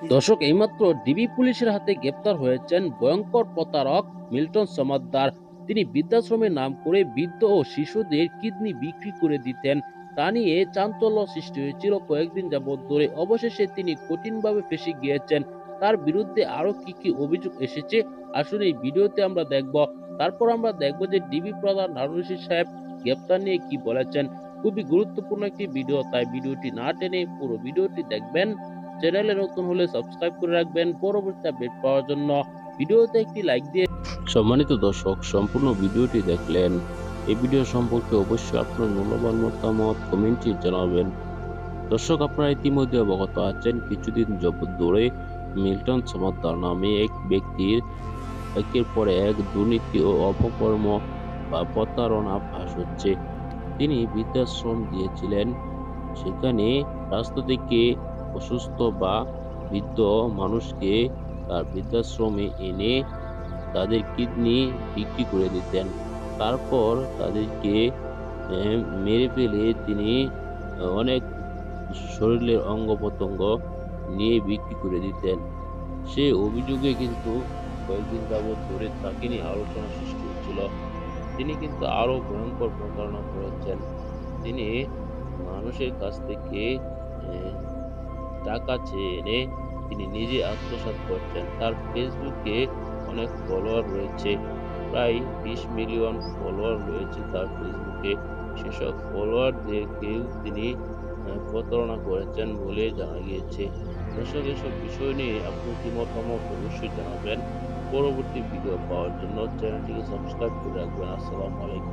দর্শক, এইমাত্র ডিবি পুলিশের হাতে গ্রেপ্তার হয়েছেন ভয়ঙ্কর প্রতারক মিল্টন সমাদ্দার। তিনি বৃদ্ধাশ্রমের নাম করে বৃদ্ধ ও শিশুদের কিডনি বিক্রি করে দিতেন। তা নিয়ে চাঞ্চল্য সৃষ্টি হয়েছিল কয়েকদিন যাবৎ ধরে। অবশেষে তিনি কঠিনভাবে ফেঁসে গিয়েছেন। তার বিরুদ্ধে আরো কি কি অভিযোগ এসেছে আসলে এই ভিডিওতে আমরা দেখব। তারপর আমরা দেখব যে ডিবি প্রধান হারুন রশিদ সাহেব গ্রেপ্তার নিয়ে কি বলেছেন। খুবই গুরুত্বপূর্ণ একটি ভিডিও, তাই ভিডিওটি না টেনে পুরো ভিডিওটি দেখবেন। চ্যানেলে নতুন হলে সাবস্ক্রাইব করে রাখবেন পরবর্তী আপডেট পাওয়ার জন্য। ভিডিওতে একটি লাইক দিয়ে সম্মানিত দর্শক, সম্পূর্ণ ভিডিওটি দেখলেন। এই ভিডিও সম্পর্কে অবশ্যই আপনার মূল্যবান মতামত কমেন্টে জানাবেন। দর্শক, আপনারা ইতিমধ্যে অবগত আছেন কিছুদিন যাবৎ ধরে মিল্টন সমাদ্দার নামে এক ব্যক্তির একের পর এক দুর্নীতি ও অপকর্ম বা প্রতারণা ফাঁস হচ্ছে। তিনি বৃদ্ধাশ্রম দিয়েছিলেন, সেখানে রাস্তা থেকে অসুস্থ বা বৃদ্ধ মানুষকে তার বৃদ্ধাশ্রমে এনে তাদের কিডনি বিক্রি করে দিতেন। তারপর তাদেরকে মেরে ফেলে তিনি অনেক শরীরের অঙ্গ প্রত্যঙ্গ নিয়ে বিক্রি করে দিতেন। সে অভিযোগে কিন্তু কয়েকদিন যাবৎ ধরে তাকে নিয়ে আলোচনা সৃষ্টি হচ্ছিল। তিনি কিন্তু আরো ভয়ঙ্কর প্রতারণা করেছেন। তিনি মানুষের কাছ থেকে টাকা চেয়ে এনে তিনি নিজে আত্মসাৎ করছেন। তার ফেসবুকে অনেক ফলোয়ার রয়েছে, প্রায় 20 মিলিয়ন ফলোয়ার রয়েছে তার ফেসবুকে। সেসব ফলোয়ারদেরকেও তিনি প্রতারণা করেছেন বলে জানা গিয়েছে। দর্শক, এসব বিষয় নিয়ে আপনি কি মতামত অবশ্যই জানাবেন। পরবর্তী ভিডিও পাওয়ার জন্য চ্যানেলটিকে সাবস্ক্রাইব করে রাখবেন। আসসালামু আলাইকুম।